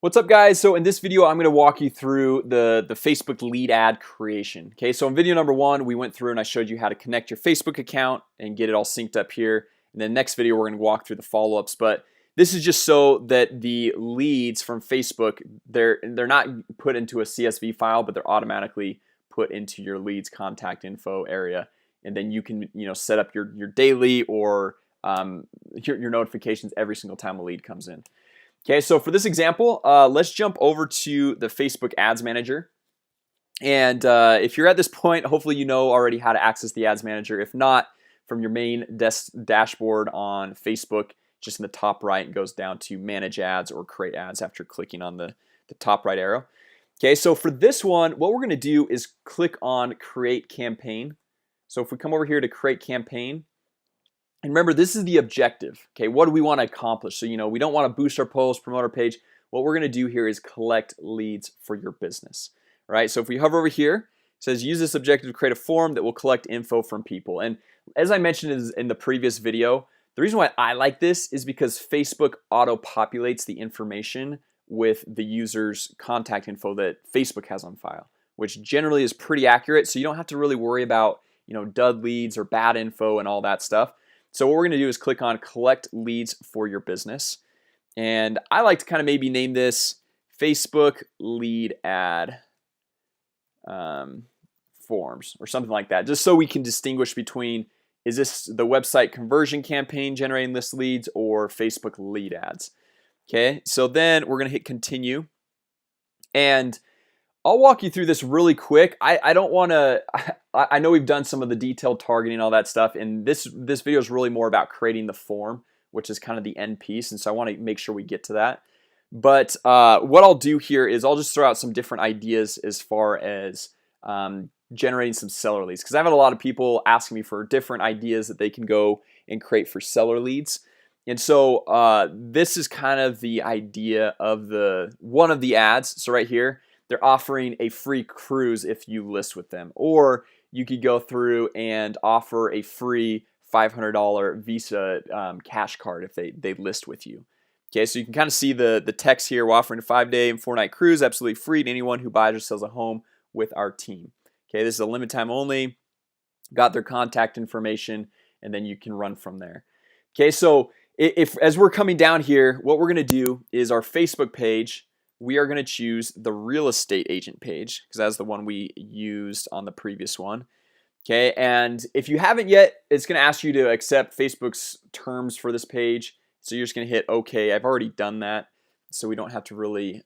What's up, guys? So in this video I'm going to walk you through the Facebook lead ad creation. Okay, so in video number one we went through and I showed you how to connect your Facebook account and get it all synced up here. And then next video we're going to walk through the follow-ups, but this is just so that the leads from Facebook, they're not put into a CSV file, but they're automatically put into your leads contact info area. And then you can set up your daily or your notifications every single time a lead comes in. Okay, so for this example, let's jump over to the Facebook Ads Manager. And if you're at this point, hopefully you know already how to access the Ads Manager. If not, from your main dashboard on Facebook, just in the top right, it goes down to Manage Ads or Create Ads after clicking on the top right arrow. Okay, so for this one, what we're going to do is click on Create Campaign. So if we come over here to Create Campaign, and remember, this is the objective. Okay, what do we want to accomplish? So we don't want to boost our post, promote our page. What we're going to do here is collect leads for your business. All right, so if we hover over here, it says use this objective to create a form that will collect info from people. And as I mentioned in the previous video, the reason why I like this is because Facebook auto-populates the information with the user's contact info that Facebook has on file, which generally is pretty accurate. So you don't have to really worry about dud leads or bad info and all that stuff. So what we're going to do is click on collect leads for your business. And I like to kind of maybe name this Facebook lead ad forms or something like that, just so we can distinguish between, is this the website conversion campaign generating this leads or Facebook lead ads? Okay, so then we're going to hit continue. And I'll walk you through this really quick. I don't want to. I know we've done some of the detailed targeting and all that stuff, and this video is really more about creating the form, which is kind of the end piece, and so I want to make sure we get to that. But what I'll do here is I'll just throw out some different ideas as far as generating some seller leads, because I've had a lot of people asking me for different ideas that they can go and create for seller leads. And so this is kind of the idea of one of the ads. So right here, they're offering a free cruise if you list with them, or you could go through and offer a free $500 Visa cash card if they list with you. Okay, so you can kind of see the text here. We're offering a 5-day and 4-night cruise absolutely free to anyone who buys or sells a home with our team. Okay, this is a limited time only. Got their contact information, and then you can run from there. Okay, so as we're coming down here, what we're going to do is our Facebook page, we are going to choose the real estate agent page because that's the one we used on the previous one. Okay, and if you haven't yet, it's going to ask you to accept Facebook's terms for this page. So you're just going to hit OK. I've already done that, so we don't have to really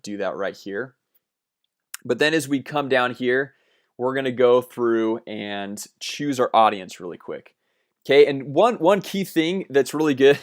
do that right here. But then as we come down here, we're going to go through and choose our audience really quick. Okay, and one key thing that's really good,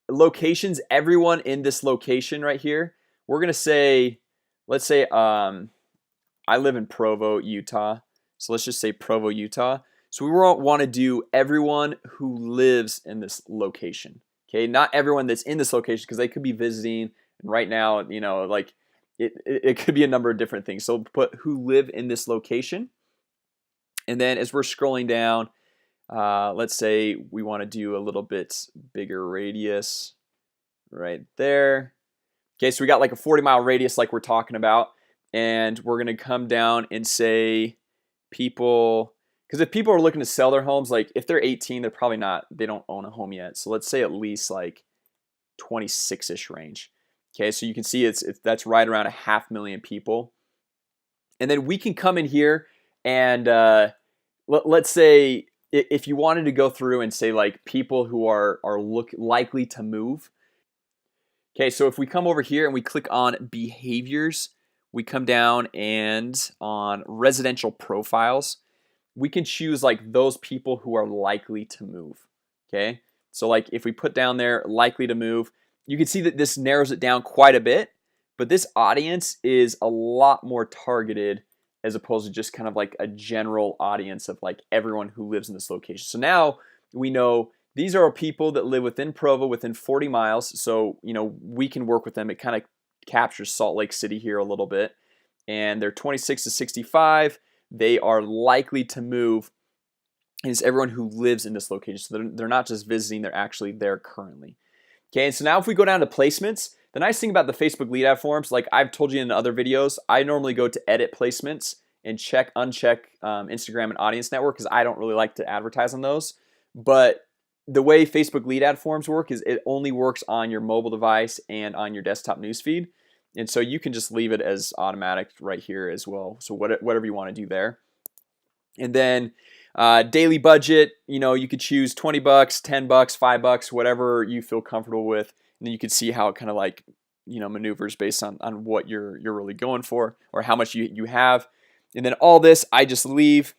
locations, everyone in this location right here, we're gonna say, let's say I live in Provo, Utah, so let's just say Provo, Utah. So we want to do everyone who lives in this location. Okay, not everyone that's in this location, because they could be visiting, and right now like it could be a number of different things. So put who live in this location, and then as we're scrolling down, let's say we want to do a little bit bigger radius right there. Okay, so we got like a 40-mile radius like we're talking about, and we're gonna come down and say people, because if people are looking to sell their homes, like if they're 18, they don't own a home yet. So let's say at least like 26-ish range. Okay, so you can see that's right around 500,000 people. And then we can come in here and let's say if you wanted to go through and say like people who are likely to move. Okay, so if we come over here and we click on behaviors, we come down and on residential profiles, we can choose like those people who are likely to move. Okay, so like if we put down there likely to move, you can see that this narrows it down quite a bit, but this audience is a lot more targeted as opposed to just kind of like a general audience of like everyone who lives in this location. So now we know these are people that live within Provo, within 40 miles. So we can work with them. It kind of captures Salt Lake City here a little bit, and they're 26 to 65. They are likely to move, and it's everyone who lives in this location. So they're not just visiting, they're actually there currently. Okay, and so now if we go down to placements, the nice thing about the Facebook lead ad forms, like I've told you in other videos, I normally go to edit placements and uncheck Instagram and Audience Network because I don't really like to advertise on those. But the way Facebook lead ad forms work is it only works on your mobile device and on your desktop newsfeed. And so you can just leave it as automatic right here as well. So whatever you want to do there. And then daily budget, you could choose 20 bucks, 10 bucks, 5 bucks, whatever you feel comfortable with. And then you could see how it kind of like, maneuvers based on what you're really going for or how much you have. And then all this, I just leave.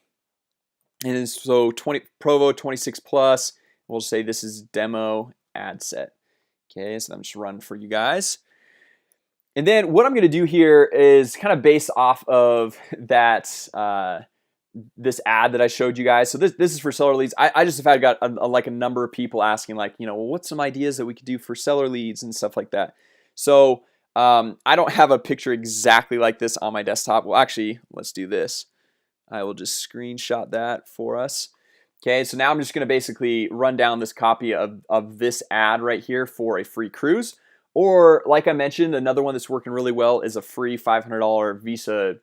And then so Provo 26 plus, we'll say this is demo ad set. Okay, so I'm just running for you guys. And then what I'm going to do here is kind of based off of that this ad that I showed you guys. So this is for seller leads. I just have got like a number of people asking like, well, what's some ideas that we could do for seller leads and stuff like that. So I don't have a picture exactly like this on my desktop. Well, actually, let's do this. I will just screenshot that for us. Okay, so now I'm just going to basically run down this copy of this ad right here for a free cruise. Or like I mentioned, another one that's working really well is a free $500 Visa,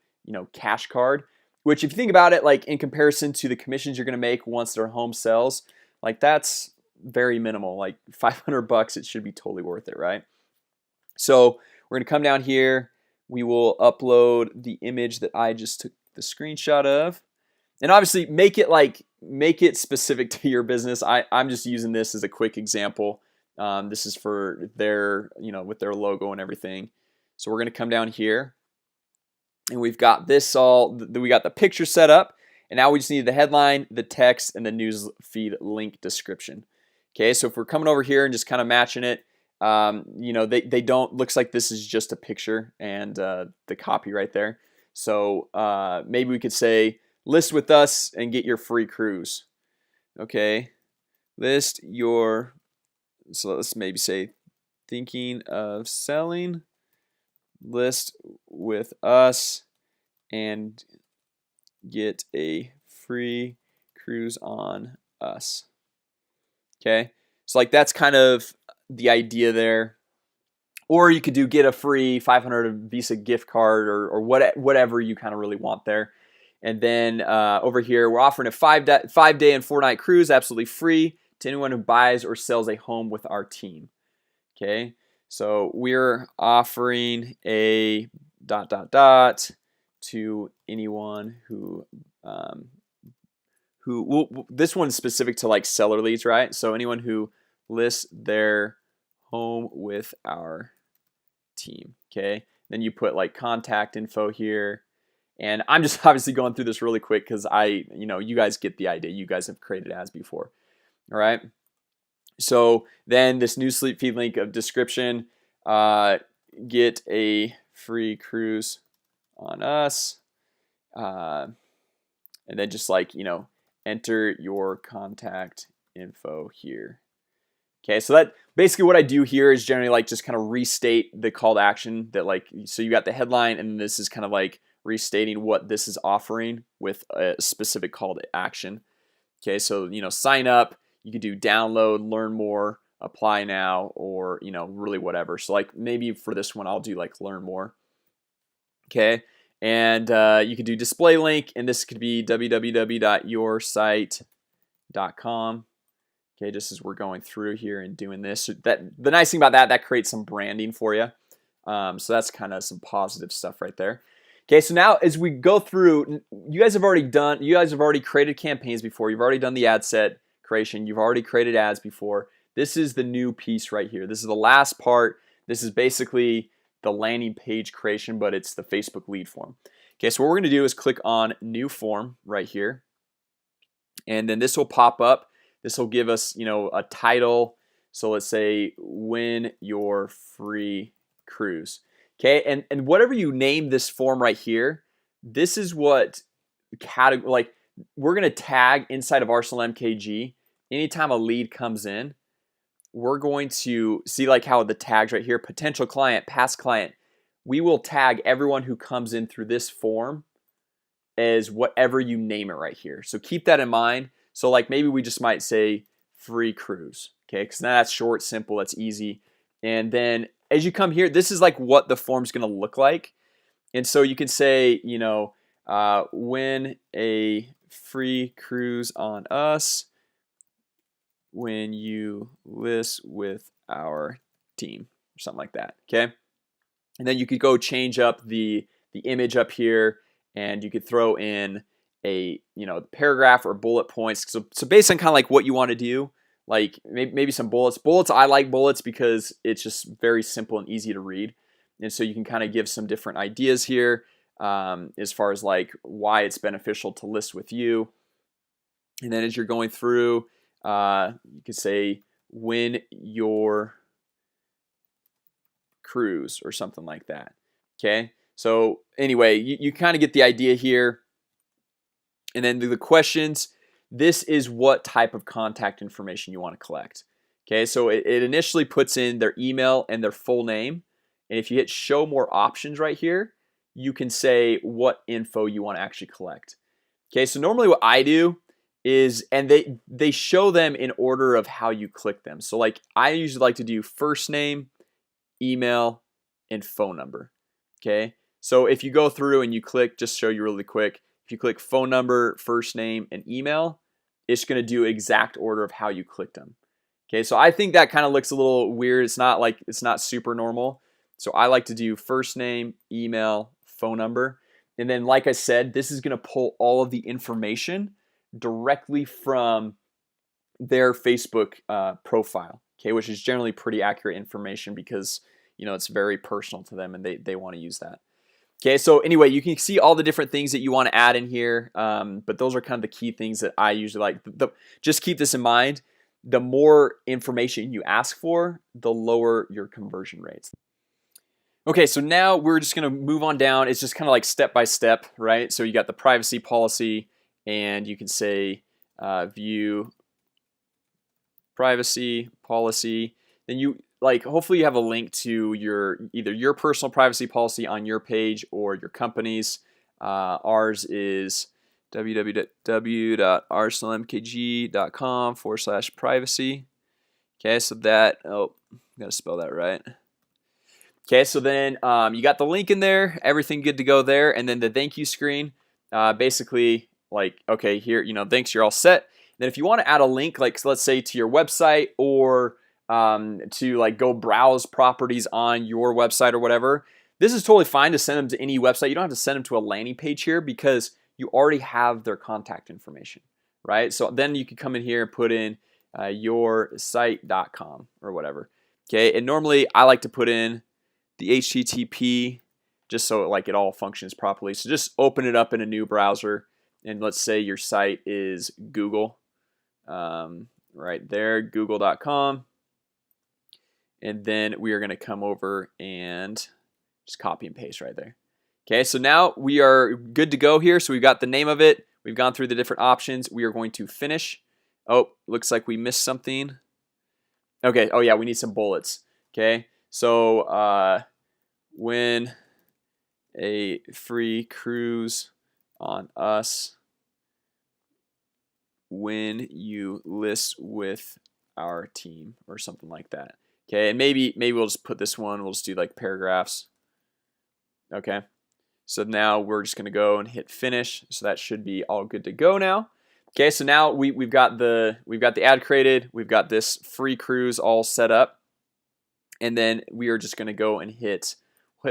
cash card. Which, if you think about it, like in comparison to the commissions you're going to make once their home sells, like that's very minimal. Like 500 bucks, it should be totally worth it, right? So we're going to come down here. We will upload the image that I just took the screenshot of, and obviously make it specific to your business. I'm just using this as a quick example. This is for their, with their logo and everything. So we're going to come down here, and we've got this we got the picture set up, and now we just need the headline, the text, and the news feed link description. Okay, so if we're coming over here and just kind of matching it, they don't, looks like this is just a picture and the copy right there. So maybe we could say list with us and get your free cruise. Okay, so let's maybe say thinking of selling, list with us and get a free cruise on us. Okay, so like that's kind of the idea there. Or you could get a free 500 Visa gift card or whatever you kind of really want there. And then over here, we're offering a 5-day and 4-night cruise absolutely free to anyone who buys or sells a home with our team. Okay, so we're offering a ... to anyone who this one's specific to like seller leads, right? So anyone who lists their home with our team. Okay, then you put like contact info here, and I'm just obviously going through this really quick because you guys get the idea. You guys have created ads before. All right, so then this new sleep feed link of description, get a free cruise on us, and then just like enter your contact info here. Okay, so that basically what I do here is generally like just kind of restate the call to action that so you got the headline, and this is kind of like restating what this is offering with a specific call to action. Okay, so sign up, you could do download, learn more, apply now, or really whatever. So like maybe for this one I'll do like learn more. Okay, and you could do display link, and this could be www.yoursite.com. Okay, just as we're going through here and doing this, the nice thing about that creates some branding for you. So that's kind of some positive stuff right there. Okay, so now as we go through, you guys have already created campaigns before. You've already done the ad set creation. You've already created ads before. This is the new piece right here. This is the last part. This is basically the landing page creation, but it's the Facebook lead form. Okay, so what we're going to do is click on new form right here, and then this will pop up. This will give us, a title. So let's say win your free cruise. Okay, and whatever you name this form right here, this is what category, like we're gonna tag inside of Arsenal MKG. Anytime a lead comes in, we're going to see like how the tags right here, potential client, past client. We will tag everyone who comes in through this form as whatever you name it right here. So keep that in mind. So like maybe we just might say free cruise, okay? Because now that's short, simple, that's easy. And then as you come here, this is like what the form's going to look like. And so you can say, you know, win a free cruise on us when you list with our team, or something like that. Okay. And then you could go change up the image up here, and you could throw in a, you know, paragraph or bullet points. So based on kind of like what you want to do, like maybe some bullets. I like bullets because it's just very simple and easy to read. And so you can kind of give some different ideas here, as far as like why it's beneficial to list with you. And then as you're going through, you could say win your cruise or something like that. Okay, so anyway, you kind of get the idea here. And then the questions, this is what type of contact information you want to collect. Okay, so it initially puts in their email and their full name. And if you hit show more options right here, you can say what info you want to actually collect. Okay, so normally what I do is, and they show them in order of how you click them. So like I usually like to do first name, email, and phone number. Okay, so if you go through and you click, just show you really quick, if you click phone number, first name, and email, it's going to do exact order of how you clicked them. Okay, so I think that kind of looks a little weird. It's not super normal. So I like to do first name, email, phone number. And then like I said, this is going to pull all of the information directly from their Facebook profile, okay, which is generally pretty accurate information because, you know, it's very personal to them and they want to use that. Okay, so anyway, you can see all the different things that you want to add in here, but those are kind of the key things that I usually like. Just keep this in mind. The more information you ask for, the lower your conversion rates. Okay, so now we're just going to move on down. It's just kind of like step by step, right? So you got the privacy policy, and you can say view privacy policy. Then you hopefully you have a link to either your personal privacy policy on your page or your company's. Ours is www.arsenalmkg.com/privacy. Okay, so that, gotta spell that right. Okay, so then you got the link in there, everything good to go there, and then the thank you screen, basically like, okay, here, you know, thanks, you're all set. Then if you want to add a link, like so let's say to your website or to like go browse properties on your website or whatever, this is totally fine to send them to any website. You don't have to send them to a landing page here because you already have their contact information, right? So then you can come in here and put in yoursite.com or whatever. Okay, and normally I like to put in the HTTP just so like it all functions properly. So just open it up in a new browser, and let's say your site is Google, right there, google.com. And then we are going to come over and just copy and paste right there. Okay, so now we are good to go here. So we've got the name of it. We've gone through the different options. We are going to finish. Oh, looks like we missed something. Okay, oh yeah, we need some bullets. Okay, so win a free cruise on us when you list with our team or something like that. Okay, and maybe we'll just put this one, we'll just do like paragraphs. Okay, so now we're just gonna go and hit finish. So that should be all good to go now. Okay, so now we've got the ad created, we've got this free cruise all set up, and then we are just gonna go and hit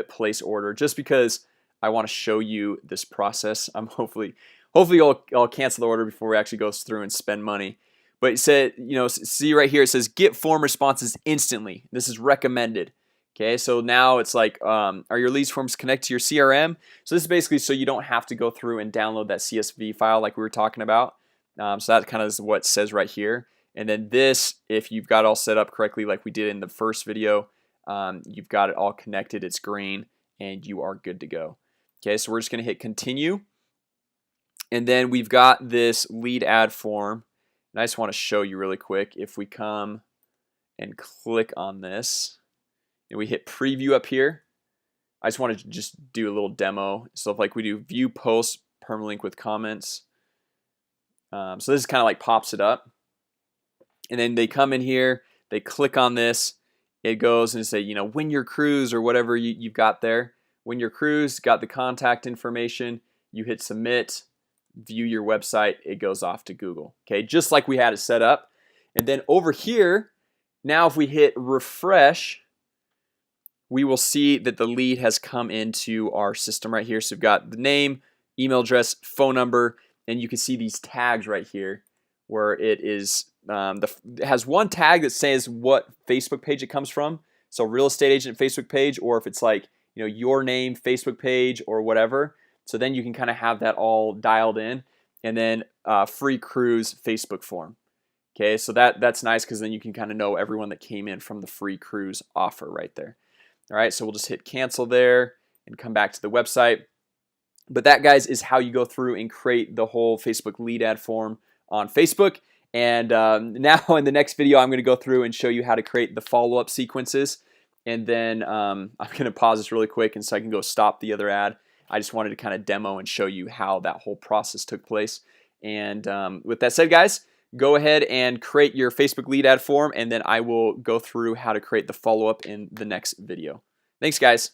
place order just because I want to show you this process. I'm hopefully I'll cancel the order before we actually go through and spend money. But it said, you know, see right here, it says get form responses instantly. This is recommended. Okay, so now it's like, are your leads forms connected to your CRM? So this is basically so you don't have to go through and download that CSV file like we were talking about. So that kind of is what it says right here. And then this, if you've got it all set up correctly like we did in the first video, you've got it all connected, it's green, and you are good to go. Okay, so we're just going to hit continue. And then we've got this lead ad form. And I just want to show you really quick. If we come and click on this and we hit preview up here, I just want to just do a little demo. So if like we do view post permalink with comments. So this kind of like pops it up. And then they come in here, they click on this, it goes and say, Win Your Cruise or whatever you've got there. Win Your Cruise, got the contact information. You hit submit, view your website, it goes off to Google. Okay, just like we had it set up. And then over here, now if we hit refresh, we will see that the lead has come into our system right here. So we've got the name, email address, phone number, and you can see these tags right here where it is it has one tag that says what Facebook page it comes from. So real estate agent Facebook page, or if it's like your name Facebook page or whatever. So then you can kind of have that all dialed in, and then free cruise Facebook form. Okay, so that's nice because then you can kind of know everyone that came in from the free cruise offer right there. All right, so we'll just hit cancel there and come back to the website. But that, guys, is how you go through and create the whole Facebook lead ad form on Facebook. And now in the next video, I'm going to go through and show you how to create the follow-up sequences. And then I'm going to pause this really quick and so I can go stop the other ad. I just wanted to kind of demo and show you how that whole process took place. And with that said, guys, go ahead and create your Facebook lead ad form, and then I will go through how to create the follow-up in the next video. Thanks, guys.